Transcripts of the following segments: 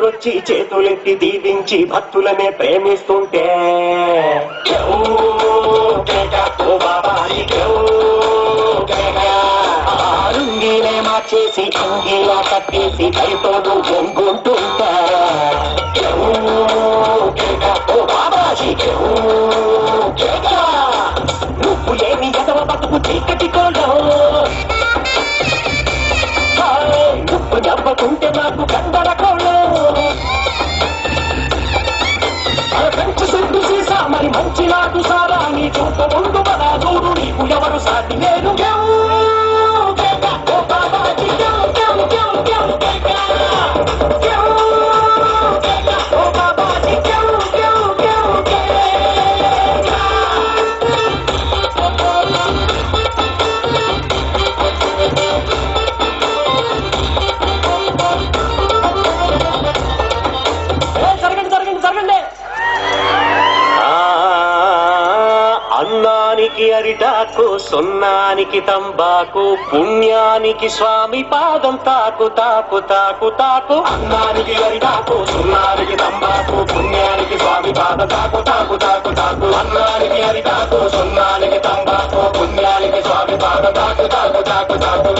ఎదురొచ్చి చేతులెత్తి దీవించి భక్తులనే ప్రేమిస్తుంటే లుంగీనే మార్చేసి అంగీలా కట్టేసి కైతోడు పొంగుంటుంటా బాబాజీ నువ్వు లేని ఎదవ బతుకు చీకటి కోలో నువ్వు నవ్వకుంటే నాకు గందర కోలో పెంచు సిద్ధు సీసా మరి మంచి నాకు సారా నీ చూపు ముందు మన దూరు నీకు ఎవరు సాటి నేను అన్నానికి అరిటాకు సున్నానికి తంబాకు పుణ్యానికి స్వామి పాదం తాకు తాకు తాకు తాకు అన్నానికి అరిటాకు సున్నానికి తంబాకు పుణ్యానికి స్వామి పాదం తాకు తాకు తాకు తాకు అన్నానికి అరిటాకు సున్నానికి తంబాకు పుణ్యానికి స్వామి పాదం తాకు తాకు తాకు తాకు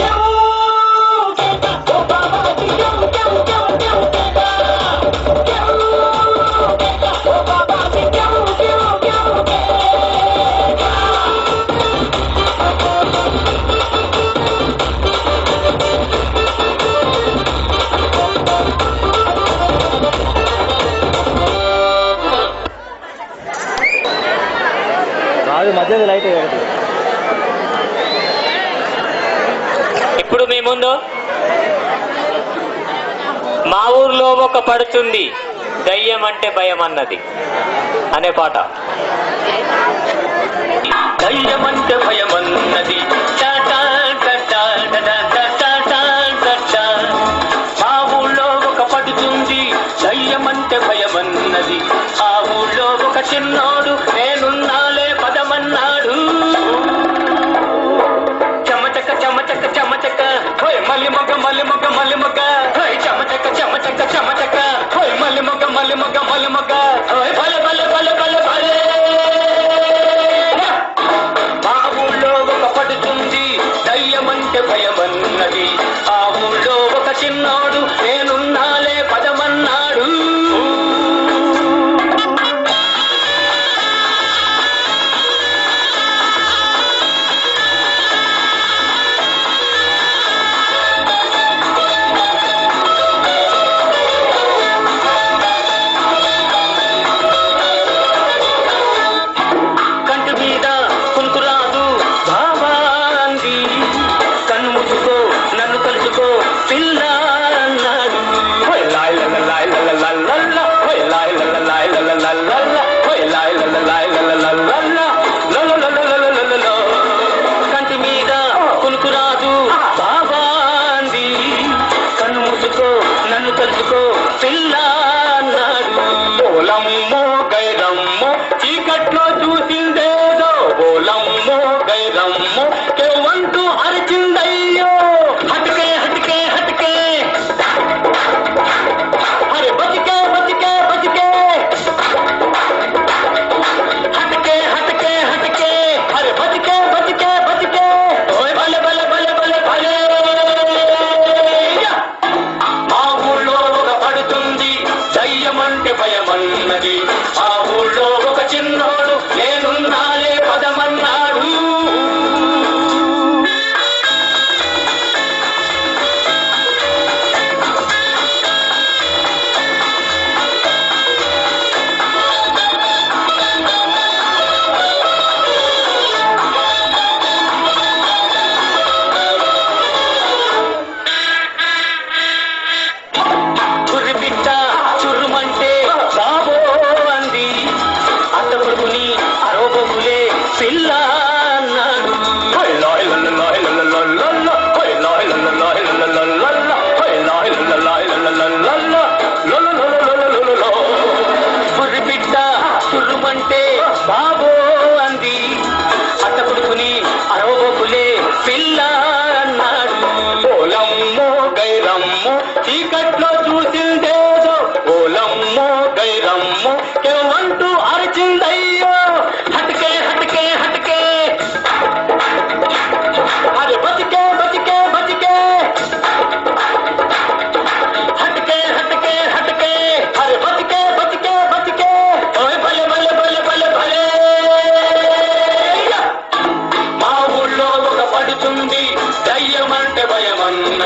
మధ్య లైట్ ఇప్పుడు మీ ముందు మా ఊర్లో ఒక పడుతుంది దయ్యం అంటే భయం అన్నది అనే పాట. దయ్యం అంటే భయం అన్నది మా ఊళ్ళో ఒక పడుతుంది దయ్యం అంటే భయం అన్నది ఆ ఊళ్ళో ఒక చిన్నోడు నేనున్నాలే పదమన్నాడు చెమచక్క చెమచక్క చెమచక్క హోయ్ మల్లి మొగ్గ మల్లి మొగ్గ మల్లి మొగ్గ హోయ్ చెమచక్క చెమచక్క చెమచక్క హోయ్ మల్లి మొగ్గ మల్లి మొగ్గ మల్లి మొగ్గ హోయ్ భలే భలే భలే భలే భలే. మా ఊళ్ళో ఒక పడుతుంది దయ్యమంటే భయమన్నది ఆ ఊళ్ళో ఒక చిన్నోడు నేనున్నాలే పదమన్నాడు.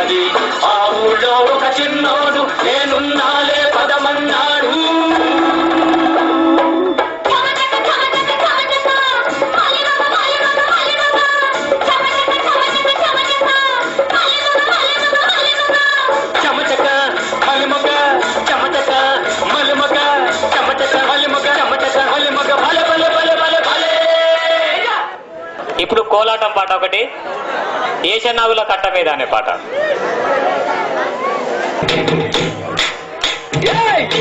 ఉన్నది. ఆ ఊళ్ళో ఒక చిన్నోడు నేనున్నాలే పదమన్నాడు. చమచక మలిమొగ చమచక మలిమొగ చమచక మలిమొగ చమచక మలిమొగ భలే భలే భలే భలే భలే. ఇప్పుడు కోలాటం పాట ఒకటి, ఏషనాగుల కట్ట మీద అనే పాట.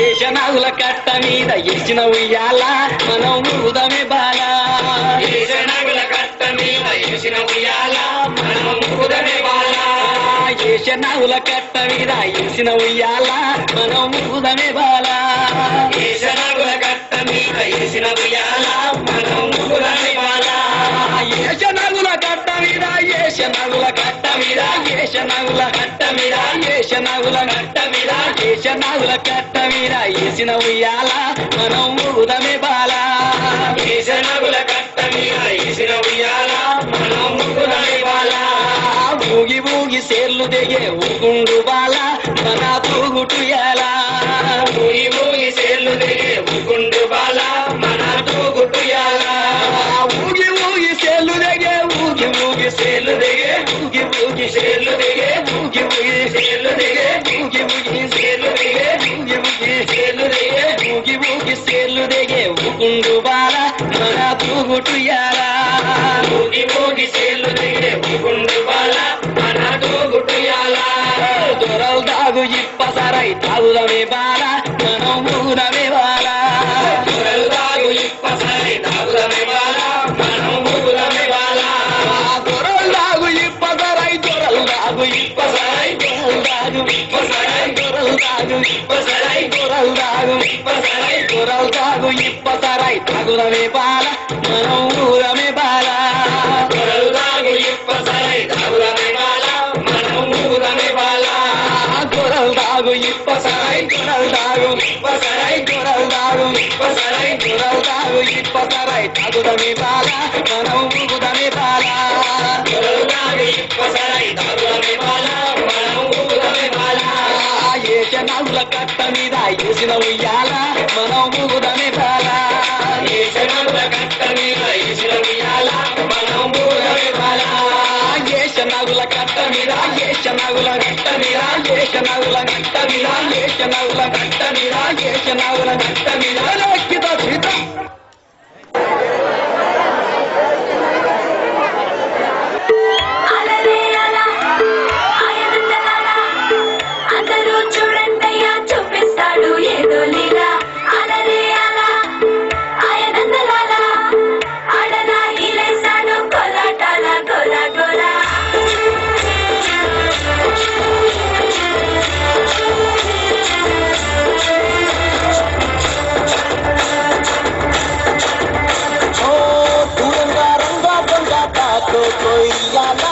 ఏషనాగుల కట్ట మీద ఎసిన ఉయ్యాల మనం ఊదమే బాల. ఏషనాగుల కట్ట మీద ఎసిన ఉయ్యాల మనం ఊదమే బాల. ఏషనాగుల కట్ట మీద ఎసిన ఉయ్యాల మనం ఊదమే బాల. ఏషనాగుల కట్ట మీద ఎసిన ఉయ్యాల మనం ఊదమే బాల. ఏషనాగుల కట్ట మీద ఏషనాగుల కట్ట మీద ఏషనాగుల కట్ట మీద ఏషనాగుల కట్ట మీద ఏషనాగుల కట్ట మీద ఏసిన ఉయ్యాల మనం ఊదమే బాల. ఏషనాగుల కట్ట మీద ఏసిన ఉయ్యాల మనం ఊదమే బాల. ఊగి ఊగి సేర్లు దిగే ఊగుండు బాల మన తూగుటుయాల. ఊగి ఊగి సేర్లు దిగే ఊగుండు బాల మన తూగుటుయాల. ఊగి ఊగి సేర్లు దిగే ఊగి ఊగి సేర్లు దిగే ఊగి ఊగి సేర్లు దిగే ఊగి ఊగి సేర్లు దిగే ఊగి ఊగి సేర్లు దిగే ఊగి ఊగి సేర్లు దిగే ఊగి ఊగి సేర్లు దిగే ఊగుండు బాల మన తూగుటుయాల. ఊగి ఊగి సేర్లు దిగే ఊగుండు బాల మన తూగుటుయాల. దొరలు దాగు ఇప్పసరై తాగుదమే బాల మనం ఊదమే బాల. దొరలు దాగు ఇప్పసరై తాగుదమే బాల మనం ఊదమే బాల. దొరలు దాగు ఇప్పసరై దొరలు దాగు ఇప్పసరై దొరలు దాగు ఇప్పసరై దొరలు దాగు ఇప్పసరై దొరలు దాగు ఇప్పసరై దొరలు దాగు ఇప్పసరై తాగుదమే బాల మనం ఊదమే బాల. దొరలు దాగు ఇప్పసరై తాగుదమే బాల మనం ఊదమే బాల. దొరలు దాగు ఇప్పసరై దొరలు దాగు ఇప్పసరై దొరలు దాగు ఇప్పసరై దొరలు దాగు ఇప్పసరై తాగుదమే బాల మనం ఊదమే బాల. దొరలు దాగు ఇప్పసరై తాగుదమే బాల మనం ఊదమే బాల. ఏషనాగుల కట్ట మీద ఏసిన ఉయ్యాల మనం ఊదమే బాల. ఏషనాగుల కట్ట మీద ఏసిన ఉయ్యాల మనం ఊదమే బాల. ఏషనాగుల కట్ట మీద ఏషనాగుల కట్ట మీద ఏషనాగుల కట్ట మీద ఏషనాగుల కట్ట మీద ఏషనాగుల కట్ట మీద లక్షిత సీత. అందరూ చూడండయ్యా చూపిస్తాడు ఏదో లీలా. అలరే అలా ఆయనందలాల ఆడనా ఈలేస్తాడు కోలాటాల గోల గోల. దూరంగా రంగా దొంగ తాతో కొయ్యాల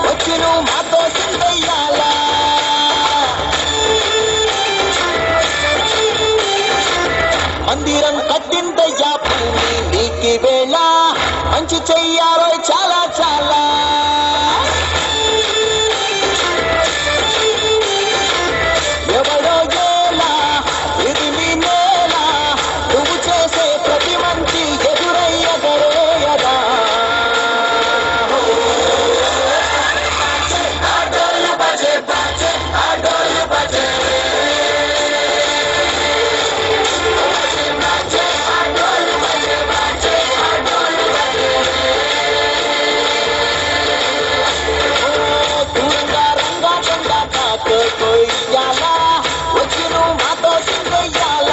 వచ్చిను మాతో సిందయ్యాల. మందిరం కట్టిందయ్యా భూమి నీకి వేళ మంచి చెయ్యాలో చాలా చాలా. ఎవడో ఏలా ఇది నీ నేల నువ్వు చేసే ప్రతి మంచి ఎదురయ్యగరేయదా. దూరంగా రంగా దొంగ తాతో కొయ్యాల వచ్చిను మాతో సిందయ్యాల.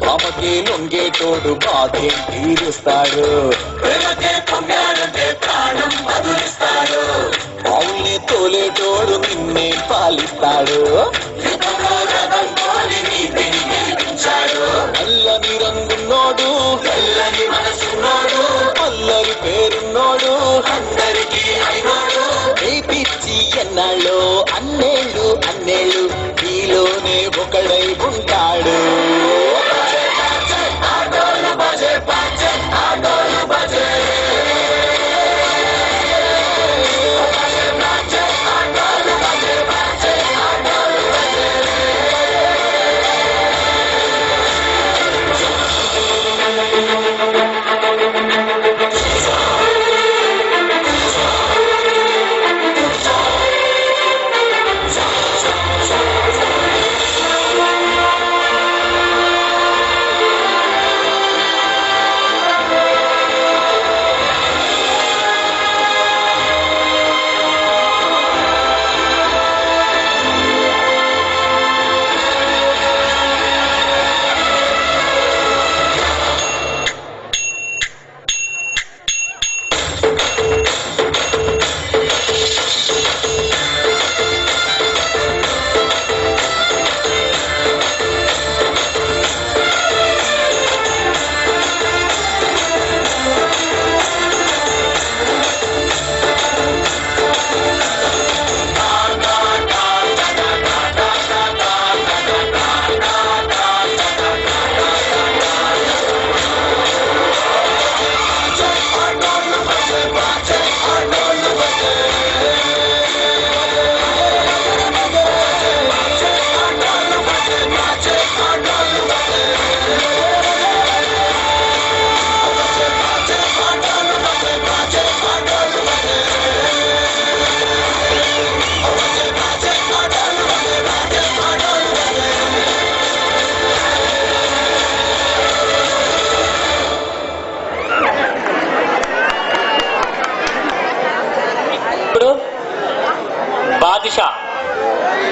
బామకి లొంగేటోడు బాధేం తీరుస్తాడు. బావుల్ని తోలేటోడు నిన్నే పాలిస్తాడు. అల్లని రంగున్నోడు తెల్లని మనసున్నోడు అల్లరి పేరున్నోడు అందరికీ అయినోడు. ఈ పిచ్చి ఎన్నాళ్ళు అన్నేళ్ళు అన్నేళ్ళు నీలోనే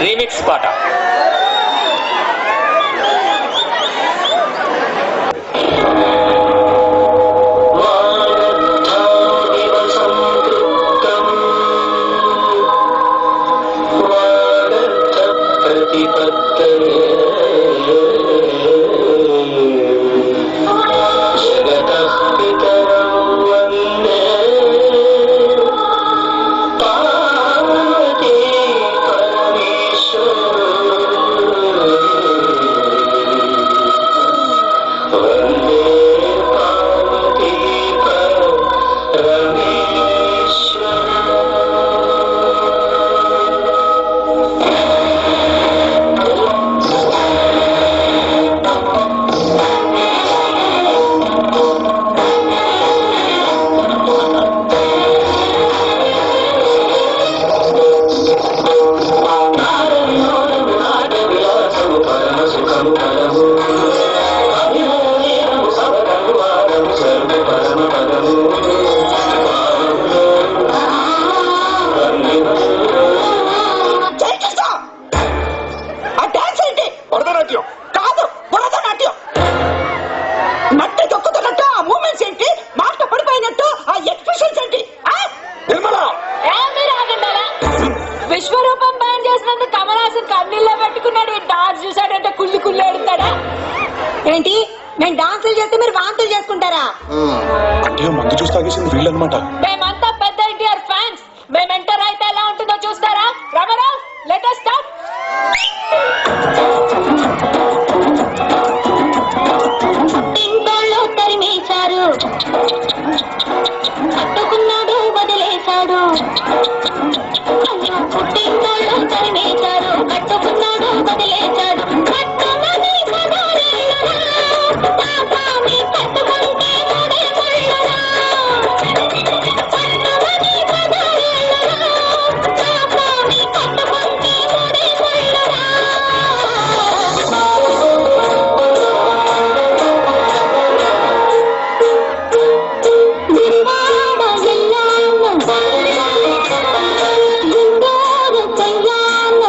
రీమిక్స్ పాట. విశ్వరూపం బ్యాన్ చేసినందుకు కమల్ హాసన్ కన్నీళ్ళ పెట్టుకున్నాడు. డాన్స్ చూసాడంటే కుళ్ళి కుళ్ళి ఏడుతాడా ఏంటి? మేము డాన్సులు చేస్తే మీరు వాంతులు చేసుకుంటారా? అంటే మందు చూసి తాగేసింది వీళ్ళనమాట. మేమంతా పెద్ద ఎన్టీఆర్ ఫ్యాన్స్. మేము ఎంటర్ అయితే ఎలా ఉంటుందో చూస్తారా? Rama Rao, let us start. ఇంట్లో తరిమేశారు, కట్టుకున్నాడు వదిలేశాడు. పుట్టింటోళ్ళు తరిమేశారు, కట్టుకున్నాడు వదిలేశాడు. కట్టుమని పదారేళ్ళరా, పాపాని కట్టుకుంటే మూడే ముళ్ళరా. కట్టుమని పదారేళ్ళరా, పాపాని కట్టుకుంటే మూడే ముళ్ళరా. గుడివాడ ఎల్లాను, గుండూరు కయ్యాను.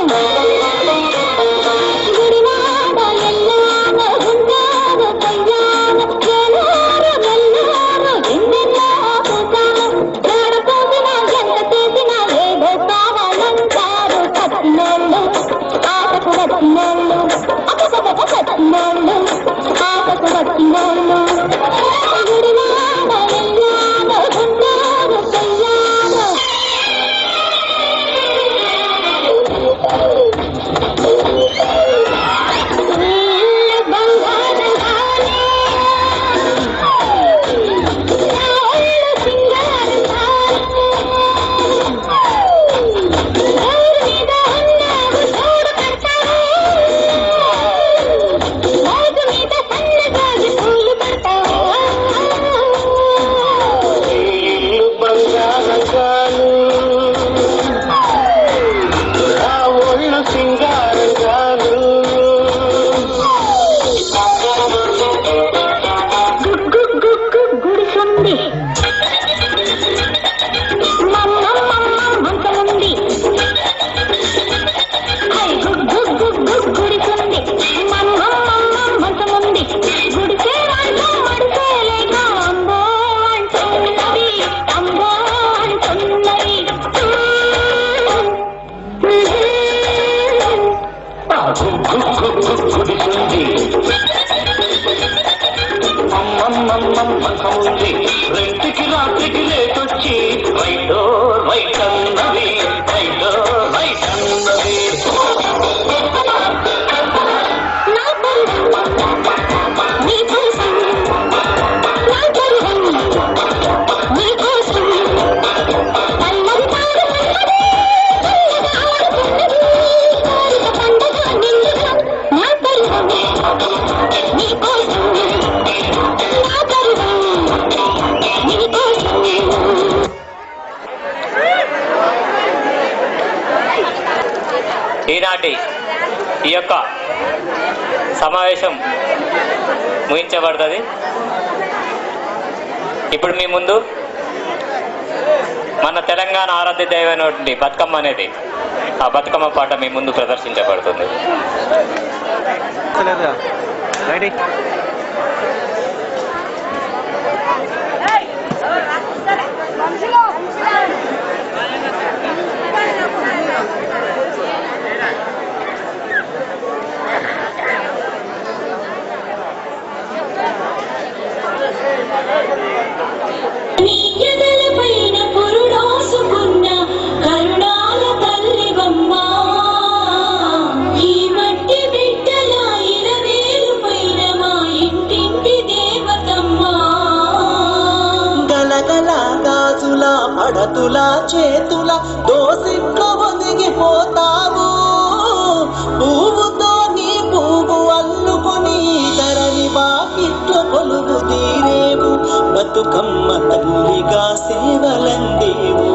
గుడివాడ ఎల్లాను, గుండూరు కయ్యాను. ఏలూరు నెల్లూరు ఎన్నెన్నో చూశాను. ఏడ చూసినా ఎంత చేసినా ఏదో కావాలంటారు. కట్టినోళ్ళు ఆటకు వచ్చినోళ్ళు, అపసపక కట్టినోళ్ళు ఆటకు వచ్చినోళ్ళు. గుడివాడ ఎల్లాను, గుండూరు కయ్యాను. బంగారం కాలే, నా ఒళ్ళు సింగారం కాలే. ఎవరి మీద ఉన్నావు చూడు పెడతావు, మోగు మీద సన్నగాలి పూలు పెడతావు. ఇల్లు బంగారంగాను, నా ఒళ్ళు సింగారంగాను. గుడిసుంది, మంచముంది. గుడిసుంది, మంచముంది. గుడిసే వాళ్ళు మడిసే లేక అంబో అంటున్నది, అంబో అంటున్నది. గుడిసుంది, మంచముంది. రెంటికి రాత్రికి లేటొచ్చి రైటో రైట్ అన్నది, రైటో రైట్ అన్నది. నా పరువం, నీ పరువం, నా పరువం, నీ కోసం. పల్లవి పాడుతున్నది, చల్లగా ఆడుతున్నది, కోరిక పండగ నిండుగా. నా పరువం, నీ కోసం, నా పరువం, నీ కోసం. ఈనాటి ఈ యొక్క సమావేశం ముగించబడుతుంది. ఇప్పుడు మీ ముందు మన తెలంగాణ ఆరాధ్య దైవమైనటువంటి బతుకమ్మ అనేది ఆ బతుకమ్మ పాట మీ ముందు ప్రదర్శించబడుతుంది. నీ ఎదలపైన పురుడాసుకున్న కరుణాల తల్లివమ్మ, ఈ మట్టి బిడ్డల ఇరవేలు పైన మా ఇంటింటి దేవతమ్మ. గలగల గాజుల పడతుల చేతుల దోసిట్లో ఒదిగిపోతావు, పువ్వుతో నీ పువ్వు అల్లుకొని ధరని బాకిట్లో కొలువు తీరేవు, బతుకమ్మ తల్లిగా సేవలందేవు.